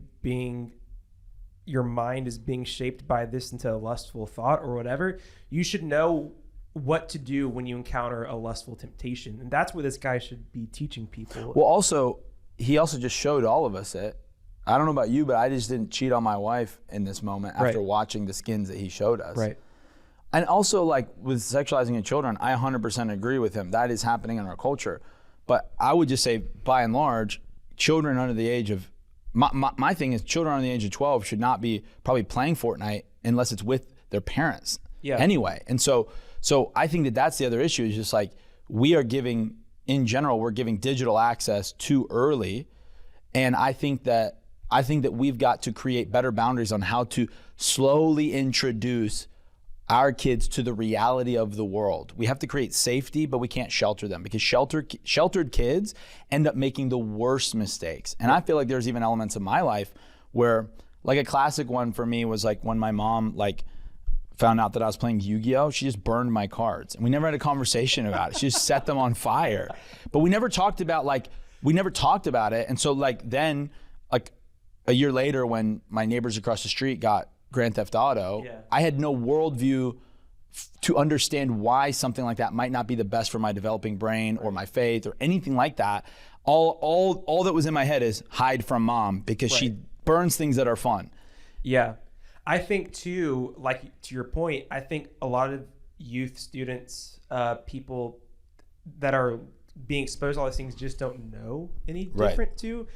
your mind is being shaped by this into a lustful thought or whatever, you should know what to do when you encounter a lustful temptation. And that's what this guy should be teaching people. Well, he also just showed all of us it. I don't know about you, but I just didn't cheat on my wife in this moment after watching the skins that he showed us. Right. And also, like, with sexualizing in children, I 100% agree with him. That is happening in our culture. But I would just say, by and large, children under the age of, my thing is children under the age of 12 should not be probably playing Fortnite unless it's with their parents anyway. And so I think that that's the other issue, is just like, we're giving digital access too early. And I think that we've got to create better boundaries on how to slowly introduce our kids to the reality of the world. We have to create safety, but we can't shelter them, because sheltered kids end up making the worst mistakes. And I feel like there's even elements of my life where, like, a classic one for me was like when my mom found out that I was playing Yu-Gi-Oh, she just burned my cards. And we never had a conversation about it. She just set them on fire. But we never talked about it. And so then a year later, when my neighbors across the street got Grand Theft Auto, I had no worldview to understand why something like that might not be the best for my developing brain or my faith or anything like that. All that was in my head is hide from mom, because she burns things that are fun. Yeah. I think too, like, to your point, I think a lot of youth students, people that are being exposed to all these things just don't know any different too.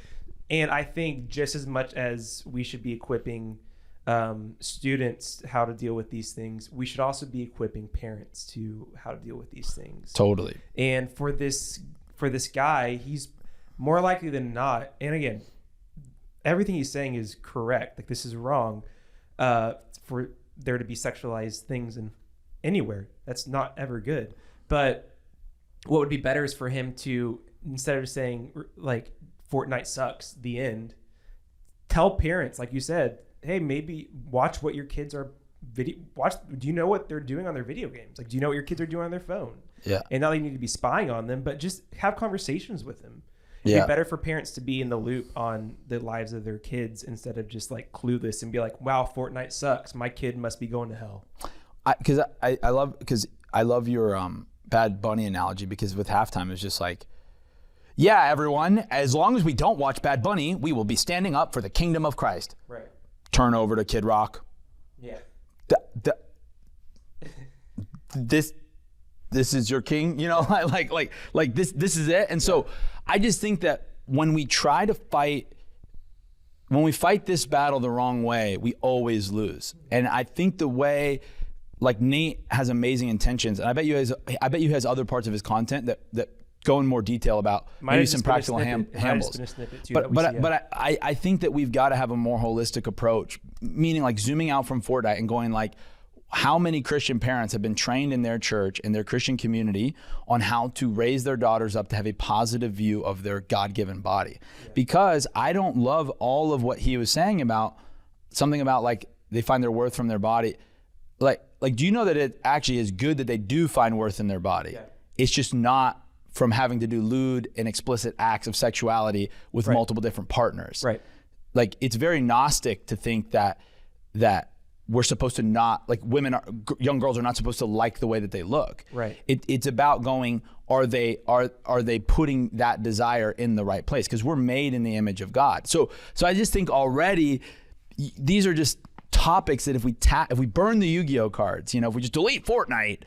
And I think just as much as we should be equipping students how to deal with these things, we should also be equipping parents to how to deal with these things. Totally. And for this guy, he's more likely than not, and again, everything he's saying is correct, like, this is wrong, for there to be sexualized things in anywhere. That's not ever good. But what would be better is for him to, instead of saying like Fortnite sucks, the end, tell parents, like you said, hey, maybe watch what your kids are do you know what they're doing on their video games? Like, do you know what your kids are doing on their phone? Yeah. And not that you need to be spying on them, but just have conversations with them. It'd be better for parents to be in the loop on the lives of their kids instead of just like clueless and be like, wow, Fortnite sucks, my kid must be going to hell. Because I love your Bad Bunny analogy, because with halftime it's just like, yeah, everyone, as long as we don't watch Bad Bunny, we will be standing up for the kingdom of Christ. Right. Turn over to Kid Rock. Yeah. This is your king, you know, like this is it. And so I just think that when we fight this battle the wrong way, we always lose. And I think the way, like, Nate has amazing intentions, and I bet you has other parts of his content that go in more detail about maybe some practical handles. But I think that we've got to have a more holistic approach, meaning like zooming out from Fortnite and going like, how many Christian parents have been trained in their church, in their Christian community, on how to raise their daughters up to have a positive view of their God-given body? Yeah. Because I don't love all of what he was saying about something about like they find their worth from their body. Like, do you know that it actually is good that they do find worth in their body? Yeah. It's just not from having to do lewd and explicit acts of sexuality with multiple different partners. Right. Like, it's very Gnostic to think that we're supposed to not, like, young girls are not supposed to like the way that they look. Right. It's about going, are they putting that desire in the right place? Because we're made in the image of God. So I just think already these are just topics that if we burn the Yu-Gi-Oh cards, you know, if we just delete Fortnite,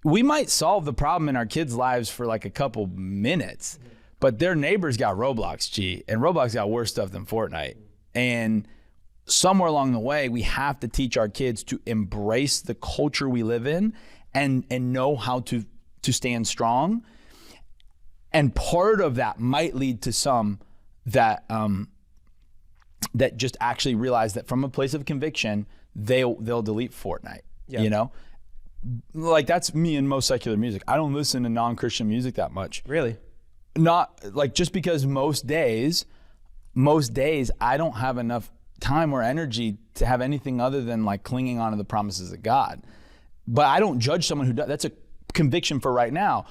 we might solve the problem in our kids' lives for like a couple minutes. But their neighbors got Roblox, and Roblox got worse stuff than Fortnite. And somewhere along the way, we have to teach our kids to embrace the culture we live in and know how to stand strong. And part of that might lead to some that just actually realize that from a place of conviction, they'll delete Fortnite. Yeah. You know, like, that's me in most secular music. I don't listen to non-Christian music that much. Really? Not like, just because most days I don't have enough time or energy to have anything other than like clinging onto the promises of God. But I don't judge someone who does. That's a conviction for right now.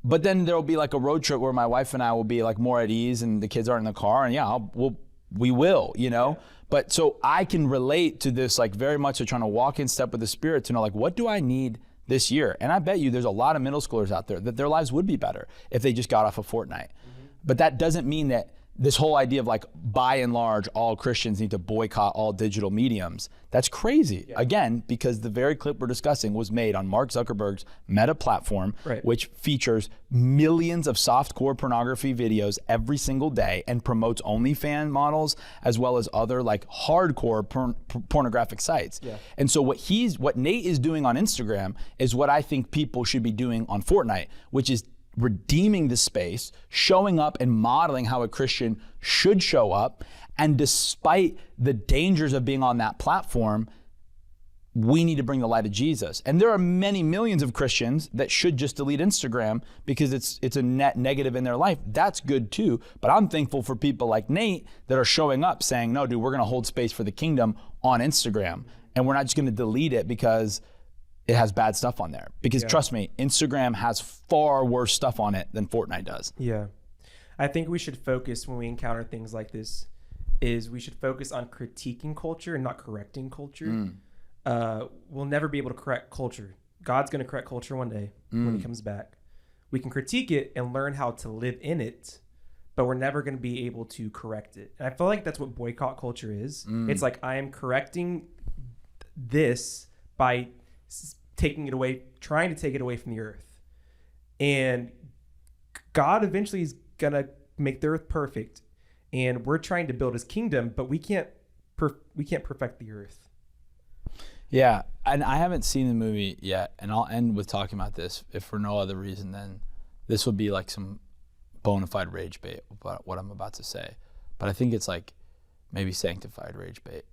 But then there'll be like a road trip where my wife and I will be like more at ease and the kids aren't in the car, and we will, you know. Yeah. But so I can relate to this, like, very much of trying to walk in step with the Spirit to know, like, what do I need this year? And I bet you there's a lot of middle schoolers out there that their lives would be better if they just got off of Fortnite. Mm-hmm. But that doesn't mean that this whole idea of like, by and large, all Christians need to boycott all digital mediums. That's crazy. Yeah. Again, because the very clip we're discussing was made on Mark Zuckerberg's Meta platform, which features millions of softcore pornography videos every single day and promotes OnlyFans models as well as other like hardcore pornographic sites. Yeah. And so what Nate is doing on Instagram is what I think people should be doing on Fortnite, which is redeeming the space, showing up and modeling how a Christian should show up. And despite the dangers of being on that platform, we need to bring the light of Jesus. And there are many millions of Christians that should just delete Instagram because it's a net negative in their life. That's good too. But I'm thankful for people like Nate that are showing up saying, no, dude, we're going to hold space for the kingdom on Instagram. And we're not just going to delete it because it has bad stuff on there. Because trust me, Instagram has far worse stuff on it than Fortnite does. Yeah. I think we should focus, when we encounter things like this, is we should focus on critiquing culture and not correcting culture. We'll never be able to correct culture. God's going to correct culture one day when he comes back. We can critique it and learn how to live in it, but we're never going to be able to correct it. And I feel like that's what boycott culture is. It's like, I am correcting this by taking it away, trying to take it away from the earth. And God eventually is going to make the earth perfect. And we're trying to build his kingdom, but we can't perfect the earth. Yeah, and I haven't seen the movie yet, and I'll end with talking about this, if for no other reason than this will be like some bona fide rage bait about what I'm about to say. But I think it's like maybe sanctified rage bait.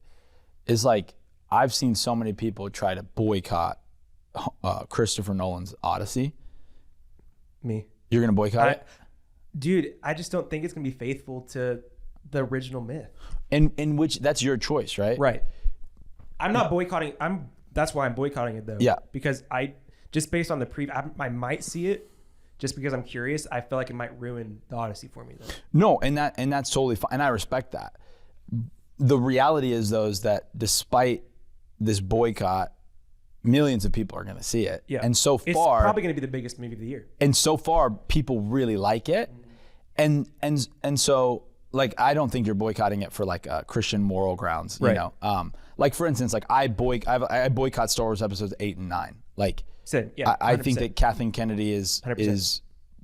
Is like, I've seen so many people try to boycott Christopher Nolan's Odyssey. Me. You're going to boycott it? Dude, I just don't think it's going to be faithful to the original myth. In which, that's your choice, right? Right. I'm not boycotting. That's why I'm boycotting it, though. Yeah. Because just based on the I might see it just because I'm curious. I feel like it might ruin the Odyssey for me, though. No, and that's totally fine. And I respect that. The reality is, though, is that despite this boycott, millions of people are going to see it. Yeah. And so far, it's probably going to be the biggest movie of the year. And so far, people really like it. And so, like, I don't think you're boycotting it for like Christian moral grounds, you know. Like, for instance, like I boycott Star Wars episodes 8 and 9. Like, I think that Kathleen Kennedy is 100%.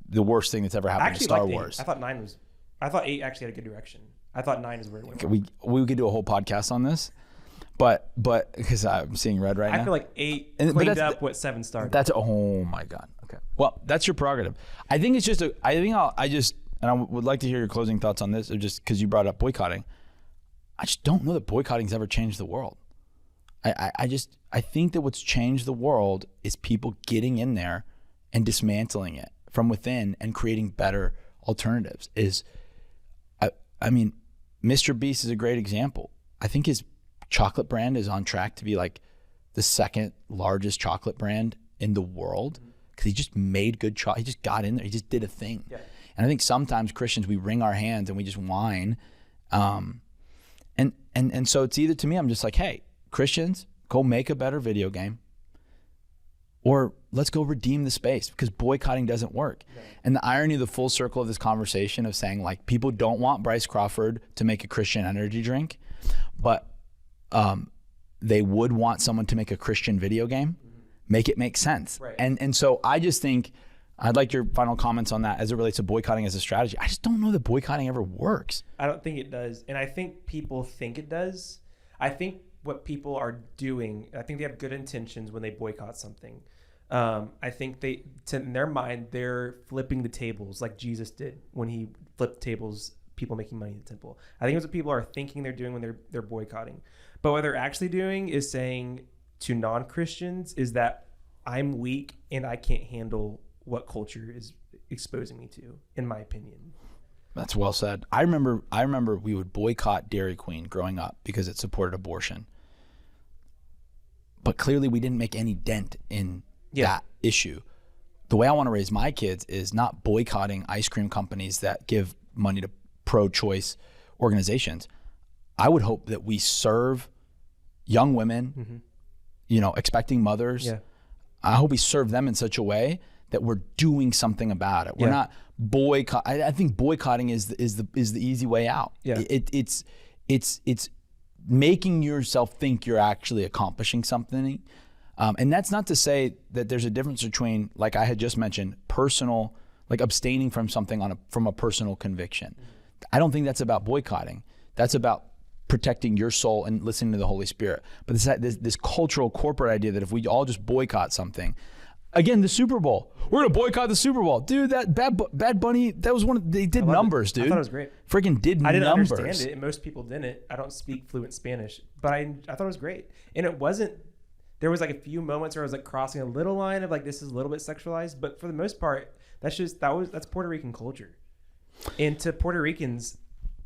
The worst thing that's ever happened to Star Wars. I thought 8 actually had a good direction. I thought 9 is where it went. We could do a whole podcast on this, but because I'm seeing red right now. I feel like 8 cleaned up what 7 started. Oh my God. Okay. Well, that's your prerogative. I think it's just and I would like to hear your closing thoughts on this, just because you brought up boycotting. I just don't know that boycotting's ever changed the world. I think that what's changed the world is people getting in there and dismantling it from within and creating better alternatives. I mean, MrBeast is a great example. I think his chocolate brand is on track to be like the second largest chocolate brand in the world because he just made good chocolate. He just got in there. He just did a thing. Yeah. And I think sometimes Christians, we wring our hands and we just whine. And so it's either, to me, I'm just like, hey, Christians, go make a better video game, or let's go redeem the space, because boycotting doesn't work. Yeah. And the irony of the full circle of this conversation of saying, like, people don't want Bryce Crawford to make a Christian energy drink, but they would want someone to make a Christian video game. Make it make sense. Right. And so I just think, I'd like your final comments on that as it relates to boycotting as a strategy. I just don't know that boycotting ever works. I don't think it does. And I think people think it does. I think what people are doing, I think they have good intentions when they boycott something. I think in their mind, they're flipping the tables like Jesus did when he flipped tables, people making money in the temple. I think it's what people are thinking they're doing when they're boycotting. But what they're actually doing is saying to non-Christians is that I'm weak and I can't handle what culture is exposing me to, in my opinion. That's well said. I remember we would boycott Dairy Queen growing up because it supported abortion. But clearly we didn't make any dent in that issue. The way I want to raise my kids is not boycotting ice cream companies that give money to pro-choice organizations. I would hope that we serve young women, expecting mothers. Yeah. I hope we serve them in such a way that we're doing something about it. We're not boycott. I think boycotting is the easy way out. Yeah. It's making yourself think you're actually accomplishing something. And that's not to say that there's a difference between, like I had just mentioned, personal, like abstaining from something from a personal conviction. I don't think that's about boycotting. That's about protecting your soul and listening to the Holy Spirit. But this cultural corporate idea that if we all just boycott something, again, the Super Bowl, we're gonna boycott the Super Bowl, dude. That Bad Bunny, that was they did numbers, dude. I thought it was great. Freaking did numbers. I didn't understand it, and most people didn't. I don't speak fluent Spanish, but I thought it was great. And it wasn't. There was like a few moments where I was like crossing a little line of like, this is a little bit sexualized, but for the most part, that's Puerto Rican culture. And to Puerto Ricans,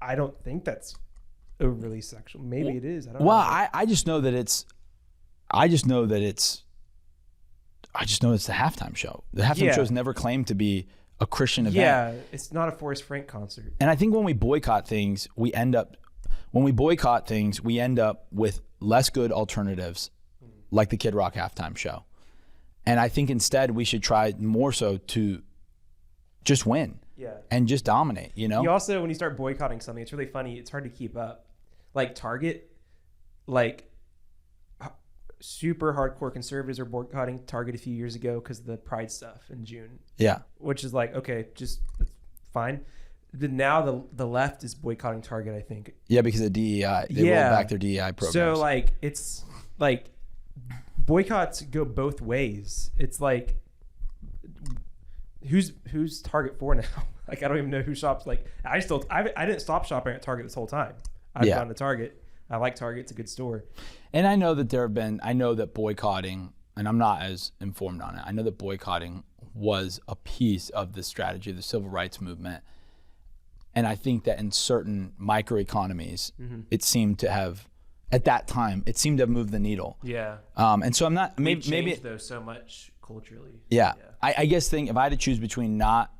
I don't think that's overly sexual. Maybe it is. I don't know. I just know that it's the halftime show. The halftime show has never claimed to be a Christian event. Yeah, it's not a Forrest Frank concert. And I think when we boycott things, we end up with less good alternatives, like the Kid Rock halftime show. And I think instead we should try more so to just win. Yeah. And just dominate, You also, when you start boycotting something, it's really funny. It's hard to keep up. Like Target, like super hardcore conservatives are boycotting Target a few years ago because of the Pride stuff in June. Yeah. Which is like, okay, just fine. Now the left is boycotting Target, I think. Yeah, because of DEI. They rolled back their DEI programs. So like, it's like boycotts go both ways. It's like, who's Target for now? Like, I don't even know who shops. Like, I didn't stop shopping at Target this whole time. I've gone to Target. I like Target. It's a good store. And I know that boycotting, and I'm not as informed on it, I know that boycotting was a piece of the strategy of the civil rights movement. And I think that in certain microeconomies, it seemed to have, at that time, it seemed to have moved the needle. Yeah. And so I'm not, We've maybe changed, though, so much culturally. Yeah. I guess if I had to choose between not,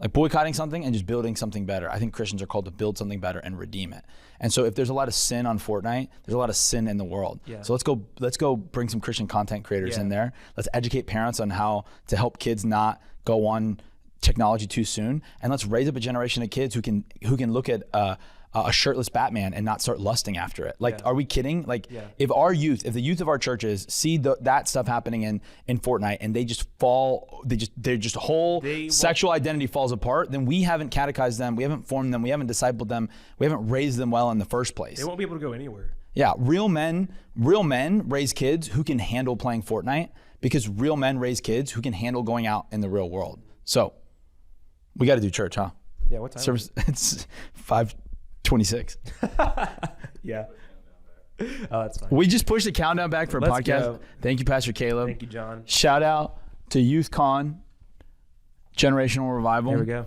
like boycotting something and just building something better, I think Christians are called to build something better and redeem it. And so if there's a lot of sin on Fortnite, there's a lot of sin in the world. Yeah. So let's go bring some Christian content creators in there. Let's educate parents on how to help kids not go on technology too soon, and let's raise up a generation of kids who can look at a shirtless Batman and not start lusting after it. Like, are we kidding? Like, if the youth of our churches see that stuff happening in Fortnite and they just fall, their whole sexual identity falls apart, then we haven't catechized them, we haven't formed them, we haven't discipled them, we haven't raised them well in the first place. They won't be able to go anywhere. Yeah, real men raise kids who can handle playing Fortnite, because real men raise kids who can handle going out in the real world. So, we got to do church, huh? Yeah, what time? Service, it's 5:26. Yeah. Oh, that's fine. We just pushed the countdown back for a podcast. Go. Thank you, Pastor Caleb. Thank you, John. Shout out to YTHCON Generational Revival. Here we go.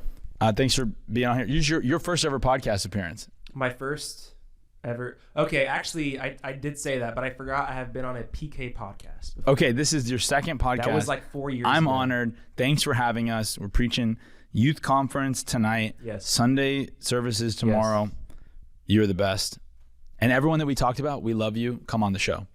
Thanks for being on here. Use your first ever podcast appearance. My first ever. Okay, actually, I did say that, but I forgot I have been on a PK podcast before. Okay, this is your second podcast. That was like 4 years I'm ago. honored. Thanks for having us. We're preaching youth conference tonight. Yes. Sunday services tomorrow. Yes. You're the best. And everyone that we talked about, we love you. Come on the show.